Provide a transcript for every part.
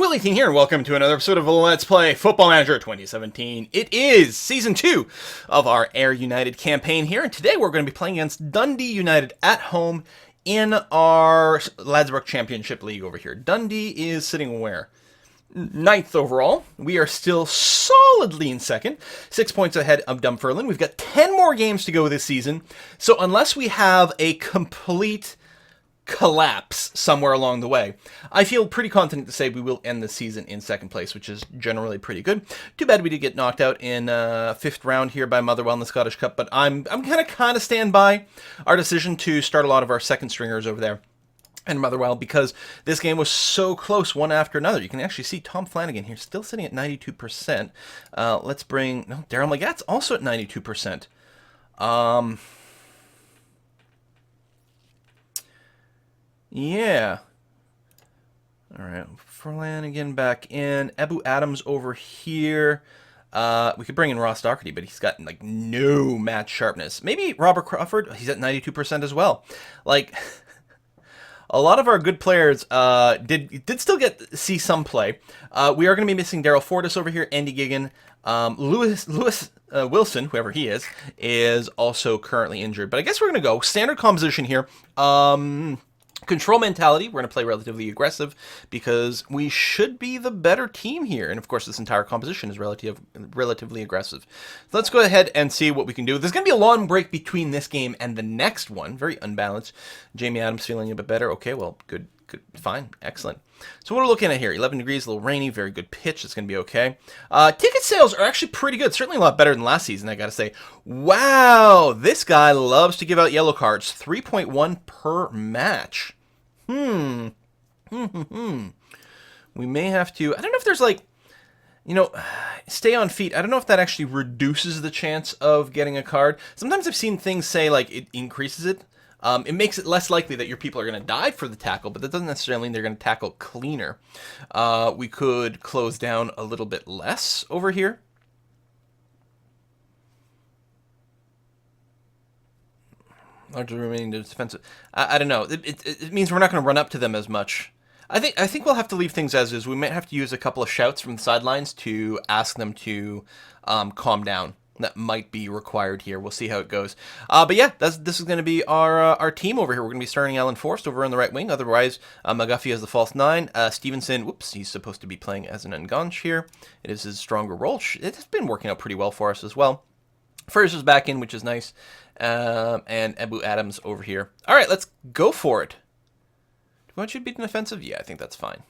Willie18 here, and welcome to another episode of Let's Play Football Manager 2017. It is Season 2 of our Ayr United campaign here, and today we're going to be playing against Dundee United at home in our Ladsbrook Championship League over here. Dundee is sitting where? 9th overall. We are still solidly in second, 6 points ahead of Dunfermline. We've got 10 more games to go this season, so unless we have a complete collapse somewhere along the way, I feel pretty confident to say we will end the season in second place, which is generally pretty good. Too bad we did get knocked out in 5th round here by Motherwell in the Scottish Cup, but I'm gonna kind of stand by our decision to start a lot of our second stringers over there and Motherwell, because this game was so close one after another. You can actually see Tom Flanagan here still sitting at 92%. Let's bring Daryl Magat's also at 92%. Yeah. All right, Flanagan back in. Ebu Adams over here. We could bring in Ross Doherty, but he's got like no match sharpness. Maybe Robert Crawford. He's at 92% as well. Like, a lot of our good players did still see some play. We are going to be missing Daryl Fortis over here, Andy Gigan, Lewis Wilson, whoever he is also currently injured. But I guess we're going to go standard composition here. Control mentality. We're going to play relatively aggressive because we should be the better team here. And of course, this entire composition is relatively aggressive. So let's go ahead and see what we can do. There's going to be a long break between this game and the next one. Very unbalanced. Jamie Adams feeling a bit better. Okay, well, good, fine, excellent. So what are we looking at here? 11 degrees, a little rainy, very good pitch. It's going to be okay. Ticket sales are actually pretty good. Certainly a lot better than last season, I got to say. Wow, this guy loves to give out yellow cards. 3.1 per match. We may have to, I don't know if there's like, stay on feet. I don't know if that actually reduces the chance of getting a card. Sometimes I've seen things say like it increases it. It makes it less likely that your people are going to die for the tackle, but that doesn't necessarily mean they're going to tackle cleaner. We could close down a little bit less over here. Largely remaining defensive. I don't know. It means we're not going to run up to them as much. I think we'll have to leave things as is. We might have to use a couple of shouts from the sidelines to ask them to calm down. That might be required here. We'll see how it goes. But yeah, this is going to be our team over here. We're going to be starting Alan Forrest over on the right wing. Otherwise, McGuffey as the false 9. Stevenson, whoops, he's supposed to be playing as an Nganch here. It is his stronger role. It's been working out pretty well for us as well. First is back in, which is nice. And Ebu Adams over here. All right, let's go for it. Do you want you to beat an offensive? Yeah, I think that's fine.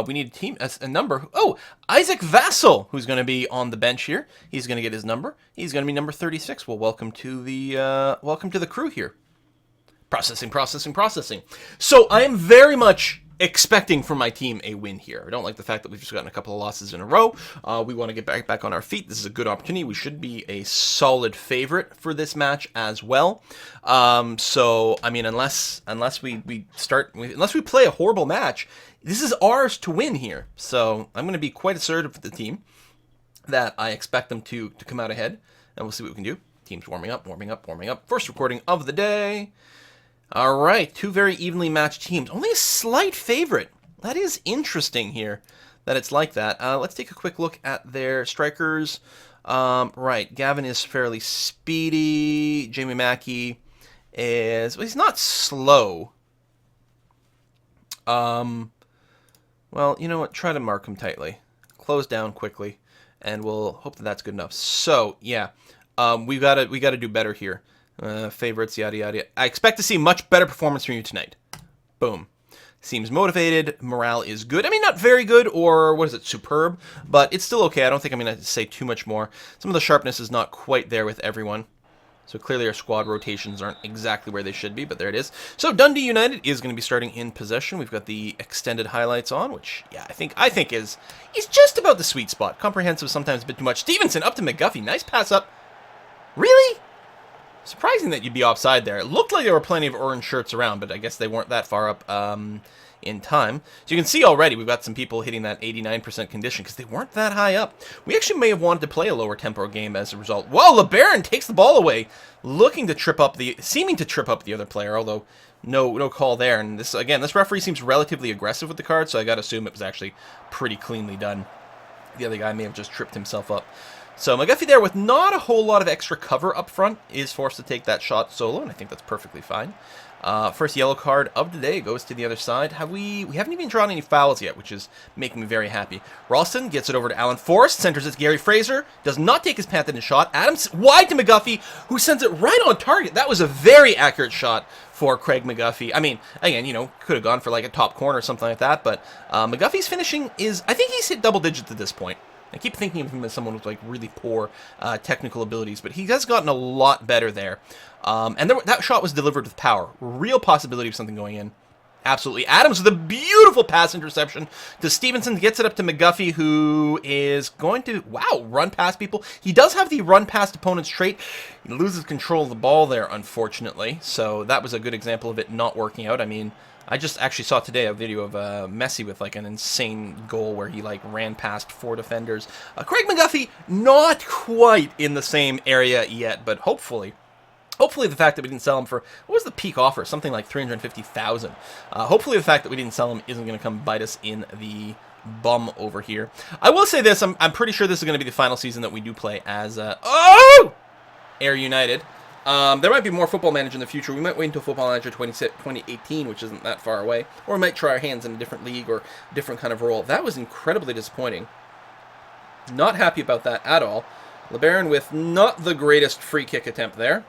We need a number. Oh, Isaac Vassell, who's going to be on the bench here. He's going to get his number. He's going to be number 36. Well, welcome to the crew here. Processing. So I am very much expecting from my team a win here. I don't like the fact that we've just gotten a couple of losses in a row. We want to get back on our feet. This is a good opportunity. We should be a solid favorite for this match as well. So I mean, unless we play a horrible match, this is ours to win here. So I'm going to be quite assertive with the team that I expect them to come out ahead, and we'll see what we can do. Team's warming up. First recording of the day. All right, two very evenly matched teams. Only a slight favorite. That is interesting here that it's like that. Let's take a quick look at their strikers. Right, Gavin is fairly speedy. Jamie Mackey is... Well, he's not slow. Well, you know what? Try to mark him tightly. Close down quickly, and we'll hope that that's good enough. So, yeah, we gotta do better here. Favorites, yada yada. I expect to see much better performance from you tonight. Boom. Seems motivated. Morale is good. I mean, not very good, or what is it, superb, but it's still okay. I don't think I'm going to say too much more. Some of the sharpness is not quite there with everyone. So clearly our squad rotations aren't exactly where they should be, but there it is. So Dundee United is going to be starting in possession. We've got the extended highlights on, which, yeah, I think is just about the sweet spot. Comprehensive, sometimes a bit too much. Stevenson up to McGuffey. Nice pass up. Really? Surprising that you'd be offside there. It looked like there were plenty of orange shirts around, but I guess they weren't that far up in time. So you can see already we've got some people hitting that 89% condition because they weren't that high up. We actually may have wanted to play a lower tempo game as a result. Whoa, LeBaron takes the ball away, seeming to trip up the other player, although no call there. And this again, this referee seems relatively aggressive with the card, so I got to assume it was actually pretty cleanly done. The other guy may have just tripped himself up. So McGuffey there with not a whole lot of extra cover up front is forced to take that shot solo, and I think that's perfectly fine. First yellow card of the day goes to the other side. We haven't even drawn any fouls yet, which is making me very happy. Ralston gets it over to Alan Forrest, centers it to Gary Fraser, does not take his path in the shot. Adams wide to McGuffey, who sends it right on target. That was a very accurate shot for Craig McGuffey. I mean, again, could have gone for like a top corner or something like that, but McGuffey's finishing is, I think he's hit double digits at this point. I keep thinking of him as someone with like really poor technical abilities, but he has gotten a lot better there. And that shot was delivered with power. Real possibility of something going in. Absolutely. Adams with a beautiful pass interception to Stevenson. Gets it up to McGuffey, who is going to, run past people. He does have the run past opponent's trait. He loses control of the ball there, unfortunately. So that was a good example of it not working out. I mean, I just actually saw today a video of Messi with like an insane goal where he like ran past 4 defenders. Craig McGuffey, not quite in the same area yet, but hopefully the fact that we didn't sell him for, what was the peak offer? Something like $350,000. Hopefully the fact that we didn't sell him isn't going to come bite us in the bum over here. I will say this, I'm pretty sure this is going to be the final season that we do play as, Air United. There might be more Football Manager in the future. We might wait until Football Manager 2018, which isn't that far away. Or we might try our hands in a different league or different kind of role. That was incredibly disappointing. Not happy about that at all. LeBaron with not the greatest free kick attempt there.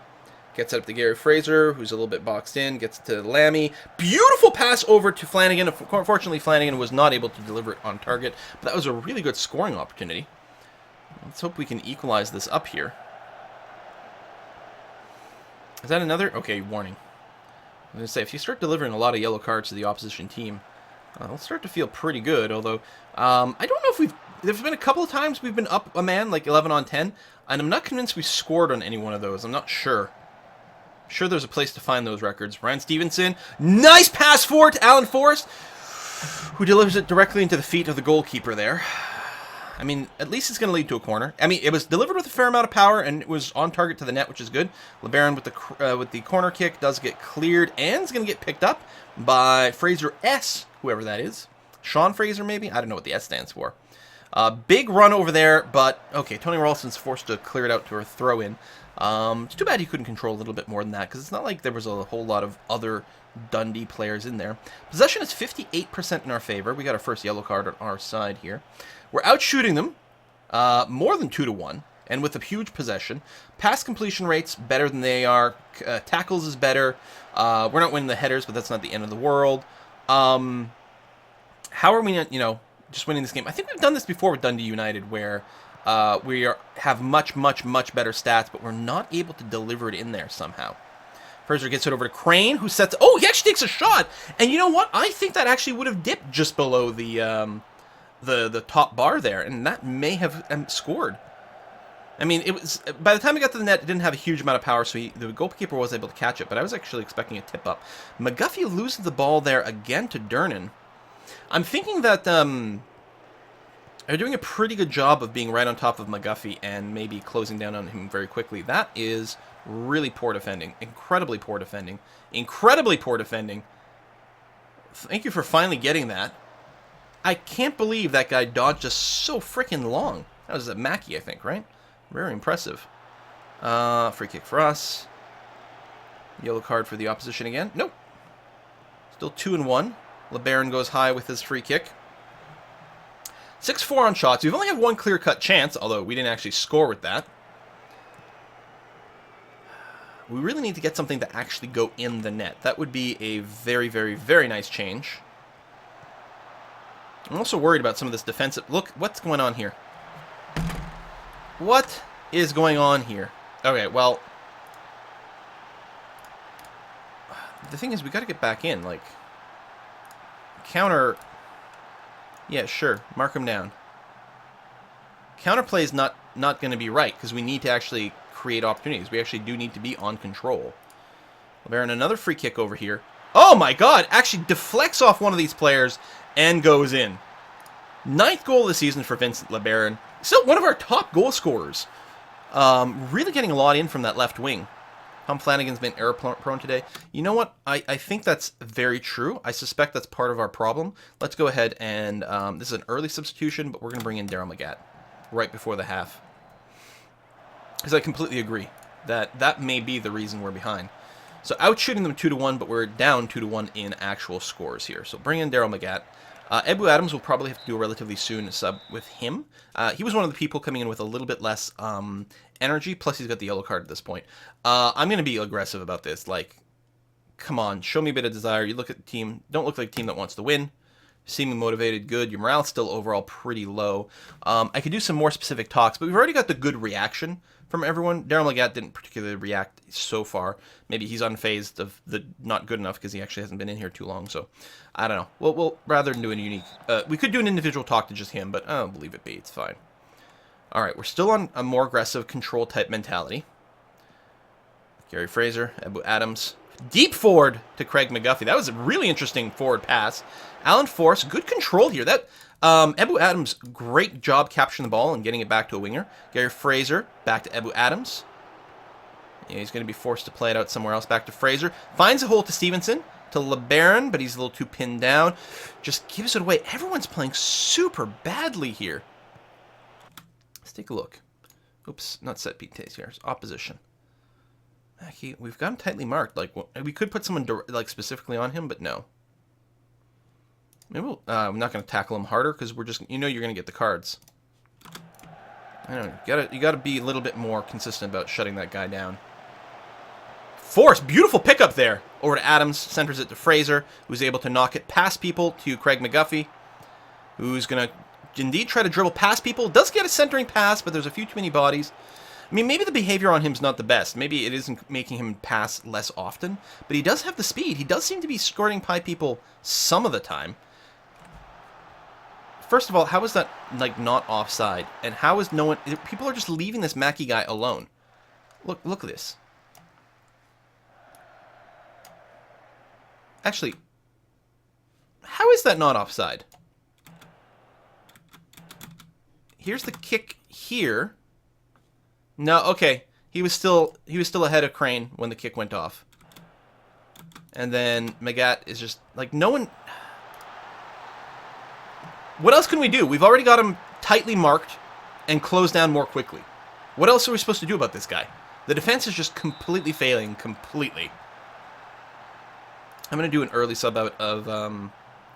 Gets it up to Gary Fraser, who's a little bit boxed in. Gets it to Lammy. Beautiful pass over to Flanagan. Unfortunately, Flanagan was not able to deliver it on target. But that was a really good scoring opportunity. Let's hope we can equalize this up here. Is that another? Okay, warning. I'm going to say, if you start delivering a lot of yellow cards to the opposition team, it'll start to feel pretty good. Although, I don't know if there's been a couple of times we've been up a man, like 11 on 10, and I'm not convinced we scored on any one of those. I'm not sure. I'm sure there's a place to find those records. Ryan Stevenson, nice pass forward to Alan Forrest, who delivers it directly into the feet of the goalkeeper there. I mean, at least it's going to lead to a corner. I mean, it was delivered with a fair amount of power, and it was on target to the net, which is good. LeBaron with the corner kick does get cleared, and it's going to get picked up by Fraser S., whoever that is. Sean Fraser, maybe? I don't know what the S stands for. Big run over there, but, okay, Tony Ralston's forced to clear it out to a throw-in. It's too bad he couldn't control a little bit more than that, because it's not like there was a whole lot of other Dundee players in there. Possession is 58% in our favor. We got our first yellow card on our side here. We're outshooting them more than 2-1, and with a huge possession. Pass completion rates better than they are. Tackles is better. We're not winning the headers, but that's not the end of the world. How are we not, just winning this game? I think we've done this before with Dundee United, where have much better stats, but we're not able to deliver it in there somehow. Fraser gets it over to Crane, who sets... Oh, he actually takes a shot! And you know what? I think that actually would have dipped just below the top bar there, and that may have scored. I mean, it was... By the time it got to the net, it didn't have a huge amount of power, so the goalkeeper was able to catch it, but I was actually expecting a tip-up. McGuffey loses the ball there again to Durnan. I'm thinking that... they're doing a pretty good job of being right on top of McGuffey and maybe closing down on him very quickly. That is really poor defending. Incredibly poor defending. Incredibly poor defending. Thank you for finally getting that. I can't believe that guy dodged just so freaking long. That was a Mackey, I think, right? Very impressive. Free kick for us. Yellow card for the opposition again. Nope. Still 2-1. LeBaron goes high with his free kick. 6-4 on shots. We've only had one clear-cut chance, although we didn't actually score with that. We really need to get something to actually go in the net. That would be a very, very, very nice change. I'm also worried about some of this defensive... Look, what's going on here? What is going on here? Okay, well... The thing is, we got to get back in, like... Counter... Yeah, sure. Mark him down. Counterplay is not going to be right, because we need to actually create opportunities. We actually do need to be on control. LeBaron, another free kick over here. Oh my god! Actually deflects off one of these players and goes in. 9th goal of the season for Vincent LeBaron. Still one of our top goal scorers. Really getting a lot in from that left wing. Tom Flanagan's been error-prone today. You know what? I think that's very true. I suspect that's part of our problem. Let's go ahead and... this is an early substitution, but we're going to bring in Daryl McGatt right before the half. Because I completely agree that that may be the reason we're behind. So out shooting them 2-1, but we're down 2-1 in actual scores here. So bring in Daryl McGatt. Ebu Adams will probably have to do a relatively soon sub with him. He was one of the people coming in with a little bit less energy, plus he's got the yellow card at this point. I'm going to be aggressive about this. Like, come on, show me a bit of desire. You look at the team. Don't look like a team that wants to win. Seeming motivated, good. Your morale's still overall pretty low. I could do some more specific talks, but we've already got the good reaction from everyone. Daryl McGatt didn't particularly react so far. Maybe he's unfazed of the not good enough because he actually hasn't been in here too long. So, I don't know. We'll rather than do a unique... we could do an individual talk to just him, but I don't believe it be. It's fine. All right, we're still on a more aggressive control-type mentality. Gary Fraser, Ebu Adams. Deep forward to Craig McGuffey. That was a really interesting forward pass. Alan Force, good control here. That Ebu Adams, great job capturing the ball and getting it back to a winger. Gary Fraser, back to Ebu Adams. Yeah, he's going to be forced to play it out somewhere else. Back to Fraser. Finds a hole to Stevenson, to LeBaron, but he's a little too pinned down. Just gives it away. Everyone's playing super badly here. Let's take a look. Oops, not set piece here. It's opposition. We've got him tightly marked. Like, we could put someone like specifically on him, but no. Maybe we'll, I'm not going to tackle him harder because we're just, you know, you're going to get the cards. I don't know. You gotta be a little bit more consistent about shutting that guy down. Force, beautiful pickup there. Over to Adams, centers it to Fraser, who's able to knock it past people to Craig McGuffey, who's going to indeed try to dribble past people. Does get a centering pass, but there's a few too many bodies. I mean, maybe the behavior on him's not the best. Maybe it isn't making him pass less often, but he does have the speed. He does seem to be skirting by people some of the time. First of all, how is that, like, not offside? And how is no one... People are just leaving this Mackey guy alone. Look at this. Actually, how is that not offside? Here's the kick here. No, okay. He was still ahead of Crane when the kick went off. And then McGatt is just like no one. What else can we do? We've already got him tightly marked and closed down more quickly. What else are we supposed to do about this guy? The defense is just completely failing, completely. I'm going to do an early sub out of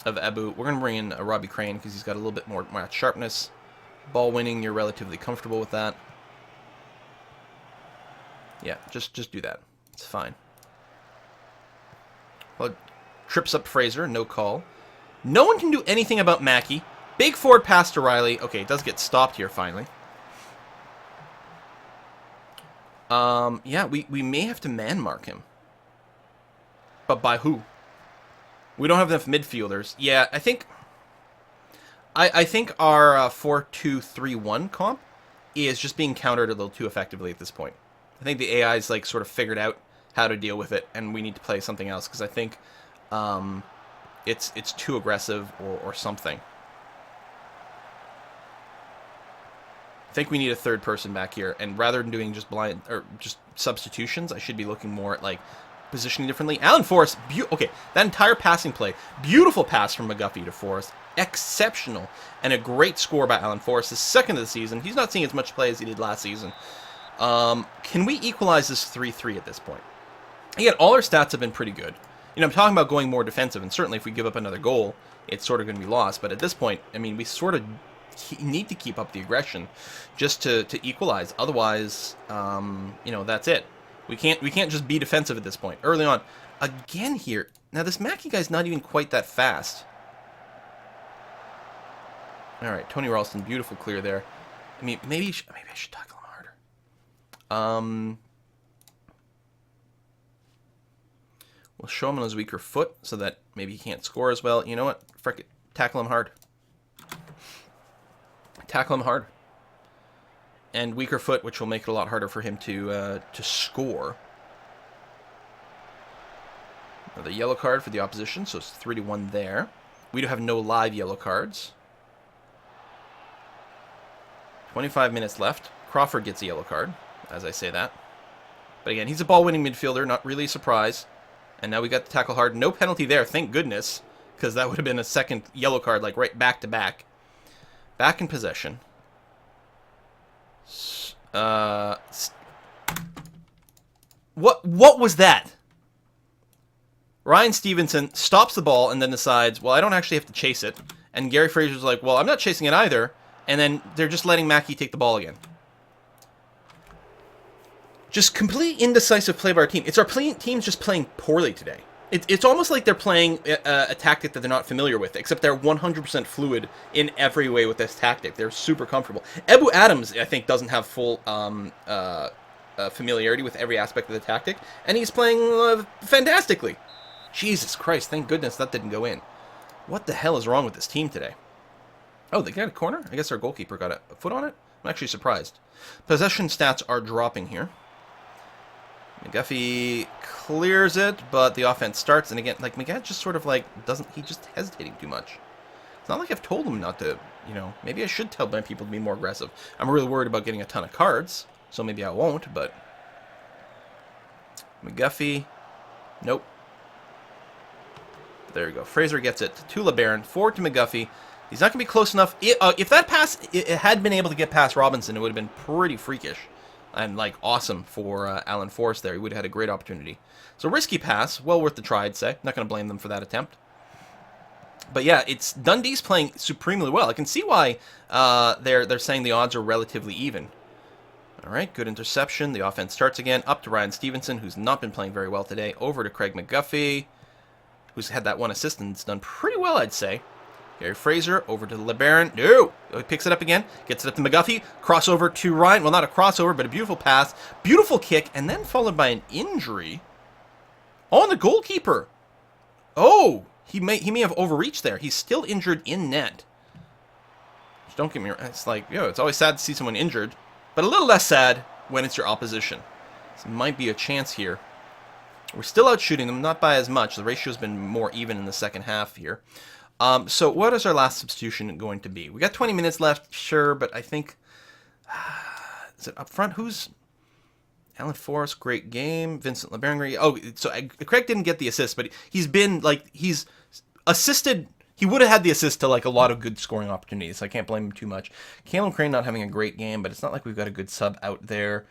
Ebu. We're going to bring in Robbie Crane because he's got a little bit more sharpness. Ball winning, you're relatively comfortable with that. Yeah, just do that. It's fine. Well, trips up Fraser, no call. No one can do anything about Mackey. Big forward pass to Riley. Okay, it does get stopped here finally. Yeah, we may have to man mark him. But by who? We don't have enough midfielders. Yeah, I think our 4-2-3-1 comp is just being countered a little too effectively at this point. I think the AI's like sort of figured out how to deal with it, and we need to play something else because I think it's too aggressive or something. I think we need a third person back here, and rather than doing just blind or just substitutions, I should be looking more at like positioning differently. Alan Forrest, okay, that entire passing play, beautiful pass from McGuffey to Forrest, exceptional, and a great score by Alan Forrest, his second of the season. He's not seeing as much play as he did last season. Can we equalize this 3-3 at this point? Again, all our stats have been pretty good. You know, I'm talking about going more defensive, and certainly if we give up another goal, it's sort of going to be lost. But at this point, I mean, we sort of need to keep up the aggression just to equalize. Otherwise, you know, that's it. We can't just be defensive at this point. Early on, again here. Now this Mackey guy's not even quite that fast. All right, Tony Ralston, beautiful clear there. I mean, maybe I should tackle him harder. We'll show him on his weaker foot so that maybe he can't score as well. You know what? Frick it. Tackle him hard. Tackle him hard. And weaker foot, which will make it a lot harder for him to score. Another yellow card for the opposition, so it's 3-1 there. We do have no live yellow cards. 25 minutes left. Crawford gets a yellow card, as I say that. But again, he's a ball-winning midfielder, not really a surprise. And now we got the tackle hard. No penalty there, thank goodness, because that would have been a second yellow card, like right back to back. Back in possession. What was that? Ryan Stevenson stops the ball and then decides, well, I don't actually have to chase it. And Gary Fraser's like, well, I'm not chasing it either. And then they're just letting Mackey take the ball again. Just complete indecisive play by our team. It's our team's just playing poorly today. It's almost like they're playing a tactic that they're not familiar with, except they're 100% fluid in every way with this tactic. They're super comfortable. Ebu Adams, I think, doesn't have full familiarity with every aspect of the tactic, and he's playing fantastically. Jesus Christ, thank goodness that didn't go in. What the hell is wrong with this team today? Oh, they got a corner? I guess our goalkeeper got a foot on it? I'm actually surprised. Possession stats are dropping here. McGuffey clears it, but the offense starts, and again, like, McGad just sort of, like, he's just hesitating too much. It's not like I've told him not to, maybe I should tell my people to be more aggressive. I'm really worried about getting a ton of cards, so maybe I won't, but... McGuffey. Nope. There you go. Fraser gets it to LeBaron, forward to McGuffey. He's not going to be close enough. If that pass it had been able to get past Robinson, it would have been pretty freakish. And, like, awesome for Alan Forrest there. He would have had a great opportunity. So, risky pass. Well worth the try, I'd say. Not going to blame them for that attempt. But, yeah, it's Dundee's playing supremely well. I can see why they're saying the odds are relatively even. All right, good interception. The offense starts again. Up to Ryan Stevenson, who's not been playing very well today. Over to Craig McGuffey, who's had that one assist and has done pretty well, I'd say. Gary Fraser, over to LeBaron. No! He picks it up again. Gets it up to McGuffey. Crossover to Ryan. Well, not a crossover, but a beautiful pass. Beautiful kick, and then followed by an injury. Oh, and the goalkeeper. Oh! He may have overreached there. He's still injured in net. Just don't get me wrong. It's like, it's always sad to see someone injured. But a little less sad when it's your opposition. This might be a chance here. We're still out shooting them, not by as much. The ratio's been more even in the second half here. So what is our last substitution going to be? We got 20 minutes left, sure, but I think... is it up front? Who's... Alan Forrest, great game. Vincent LeBaron, great... Oh, so Craig didn't get the assist, but he's been, like, he's assisted... He would have had the assist to, like, a lot of good scoring opportunities, so I can't blame him too much. Caleb Crane not having a great game, but it's not like we've got a good sub out there.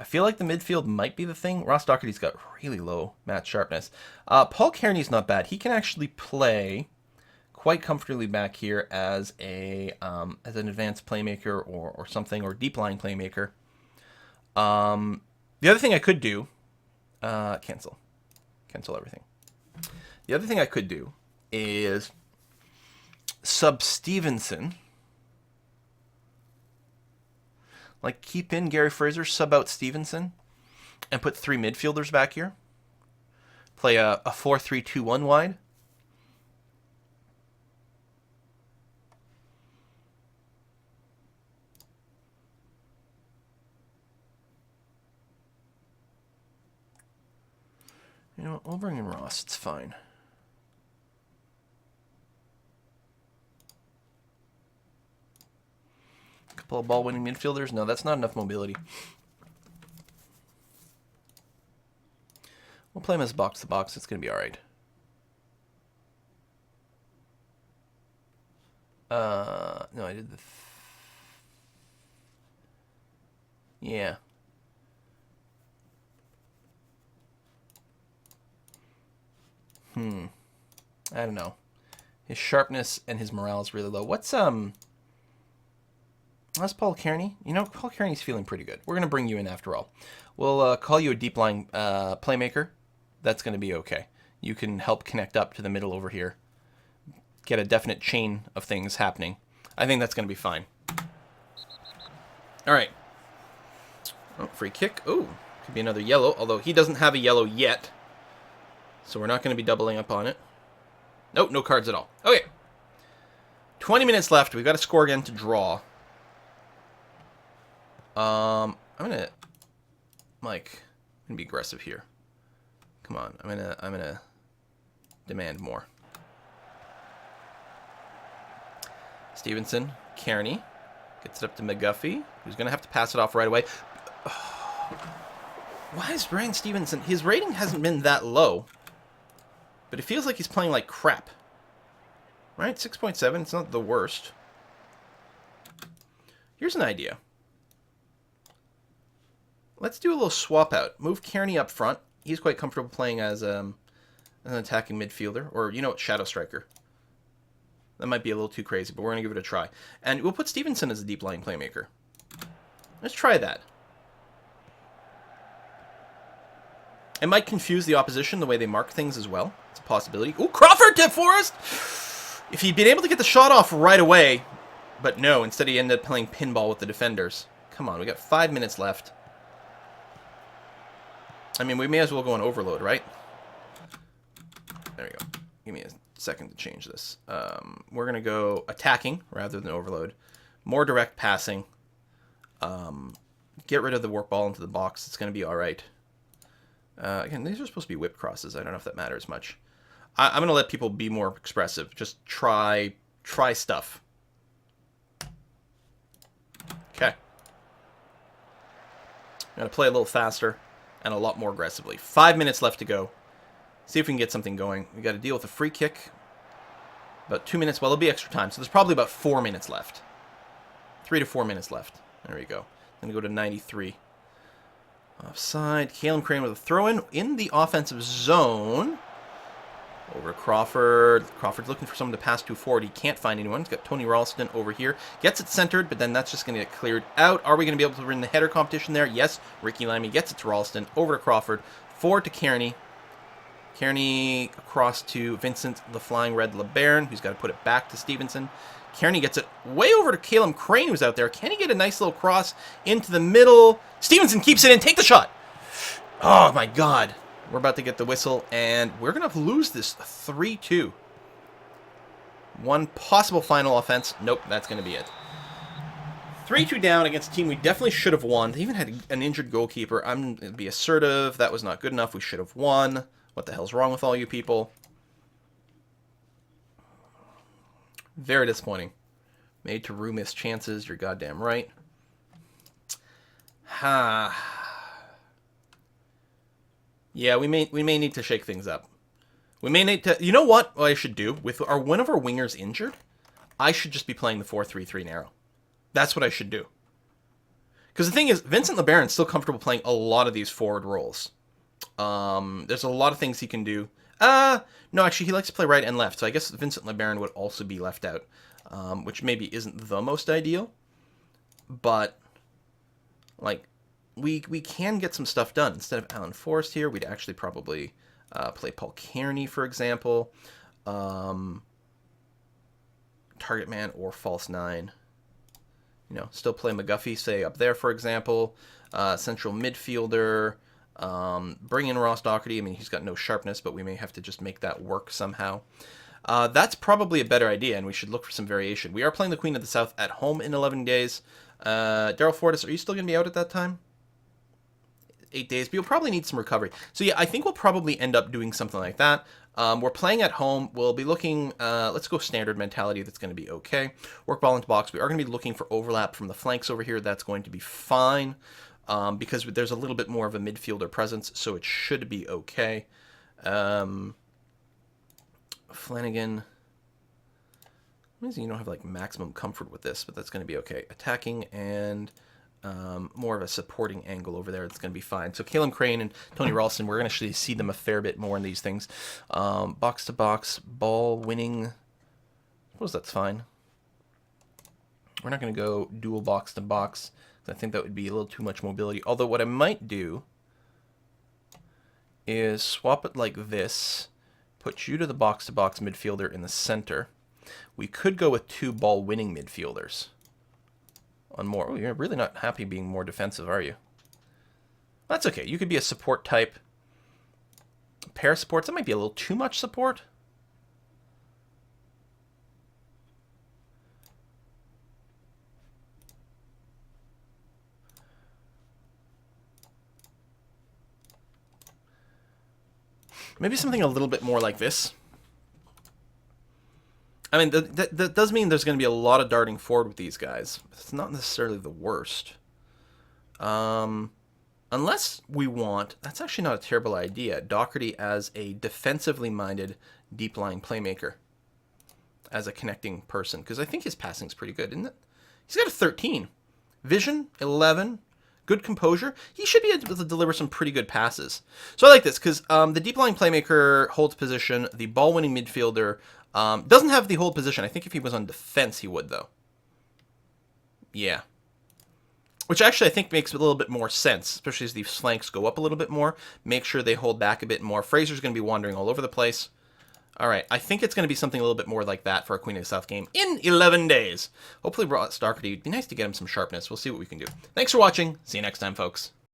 I feel like the midfield might be the thing. Ross Doherty's got really low match sharpness. Paul Kearney's not bad. He can actually play quite comfortably back here as an advanced playmaker or something, or deep line playmaker. The other thing I could do, cancel everything. The other thing I could do is sub Stevenson. Like, keep in Gary Fraser, sub out Stevenson, and put 3 midfielders back here. Play a 4-3-2-1 wide. You know what, we'll bring in Ross, it's fine. Couple of ball-winning midfielders? No, that's not enough mobility. We'll play him as box-to-box, it's going to be alright. No, I did the... Yeah. I don't know. His sharpness and his morale is really low. What's That's Paul Kearney. You know, Paul Kearney's feeling pretty good. We're going to bring you in after all. We'll call you a deep line playmaker. That's going to be okay. You can help connect up to the middle over here. Get a definite chain of things happening. I think that's going to be fine. All right. Oh, free kick. Oh, could be another yellow, although he doesn't have a yellow yet. So we're not going to be doubling up on it. Nope, no cards at all. Okay. 20 minutes left. We've got to score again to draw. I'm gonna be aggressive here. Come on, I'm gonna demand more. Stevenson, Kearney. Gets it up to McGuffey, who's going to have to pass it off right away. Why is Brian Stevenson... His rating hasn't been that low, but it feels like he's playing like crap. Right? 6.7, it's not the worst. Here's an idea. Let's do a little swap out. Move Kearney up front. He's quite comfortable playing as an attacking midfielder, or, you know what, shadow striker. That might be a little too crazy, but we're going to give it a try. And we'll put Stevenson as a deep line playmaker. Let's try that. It might confuse the opposition the way they mark things as well. It's a possibility. Ooh, Crawford to Forrest! If he'd been able to get the shot off right away, but no, instead he ended up playing pinball with the defenders. Come on, we got 5 minutes left. I mean, we may as well go on overload, right? There we go. Give me a second to change this. We're going to go attacking rather than overload. More direct passing. Get rid of the work ball into the box. It's going to be all right. Again, these are supposed to be whip crosses. I don't know if that matters much. I'm going to let people be more expressive. Just try stuff. Okay. I'm going to play a little faster and a lot more aggressively. 5 minutes left to go. See if we can get something going. We got to deal with a free kick. About 2 minutes. Well, there'll be extra time. So there's probably about 4 minutes left. 3 to 4 minutes left. There we go. Then we go to 93. Offside. Caleb Crane with a throw-in in the offensive zone. Over to Crawford. Crawford's looking for someone to pass to forward. He can't find anyone. He's got Tony Ralston over here. Gets it centered, but then that's just going to get cleared out. Are we going to be able to win the header competition there? Yes. Ricky Limey gets it to Ralston. Over to Crawford. Forward to Kearney. Kearney across to Vincent the Flying Red LeBaron, who's got to put it back to Stevenson. Kearney gets it way over to Caleb Crane, who's out there. Can he get a nice little cross into the middle? Stevenson keeps it in. Take the shot. Oh, my God. We're about to get the whistle, and we're going to lose this 3-2. One possible final offense. Nope, that's going to be it. 3-2 down against a team we definitely should have won. They even had an injured goalkeeper. I'm going to be assertive. That was not good enough. We should have won. What the hell's wrong with all you people? Very disappointing. Made to rue missed chances. You're goddamn right. Yeah, we may need to shake things up. We may need to... You know what I should do? With one of our wingers injured, I should just be playing the 4-3-3 narrow. That's what I should do. Because the thing is, Vincent LeBaron's still comfortable playing a lot of these forward roles. There's a lot of things he can do. No, actually, he likes to play right and left, so I guess Vincent LeBaron would also be left out, which maybe isn't the most ideal, but, like, we can get some stuff done. Instead of Alan Forrest here, we'd actually probably play Paul Kearney, for example, target man or false nine. You know, still play McGuffey, say, up there, for example, central midfielder. Bring in Ross Doherty. I mean, he's got no sharpness, but we may have to just make that work somehow. That's probably a better idea, and we should look for some variation. We are playing the Queen of the South at home in 11 days. Daryl Fortis, are you still going to be out at that time? 8 days, but you'll probably need some recovery. So yeah, I think we'll probably end up doing something like that. We're playing at home. We'll be looking, let's go standard mentality. That's going to be okay. Work ball into box. We are going to be looking for overlap from the flanks over here. That's going to be fine. Because there's a little bit more of a midfielder presence, so it should be okay. Flanagan, you don't have like maximum comfort with this, but that's going to be okay. Attacking and more of a supporting angle over there. It's going to be fine. So Caleb Crane and Tony Ralston, we're going to actually see them a fair bit more in these things. Box to box, ball winning. I suppose that's fine. We're not going to go dual box to box. I think that would be a little too much mobility. Although what I might do is swap it like this, put you to the box-to-box midfielder in the center. We could go with 2 ball-winning midfielders on more. Oh, you're really not happy being more defensive, are you? That's okay. You could be a support type. Pair supports, that might be a little too much support. Maybe something a little bit more like this. I mean, that does mean there's going to be a lot of darting forward with these guys. It's not necessarily the worst. Unless we want... That's actually not a terrible idea. Doherty as a defensively minded deep-lying playmaker. As a connecting person. Because I think his passing's pretty good, isn't it? He's got a 13. Vision, 11. Good composure. He should be able to deliver some pretty good passes. So I like this because the deep-lying playmaker holds position. The ball-winning midfielder doesn't have the hold position. I think if he was on defense, he would, though. Yeah. Which actually I think makes a little bit more sense, especially as these flanks go up a little bit more. Make sure they hold back a bit more. Fraser's going to be wandering all over the place. All right, I think it's going to be something a little bit more like that for a Queen of the South game in 11 days. Hopefully Ross Doherty, it'd be nice to get him some sharpness. We'll see what we can do. Thanks for watching. See you next time, folks.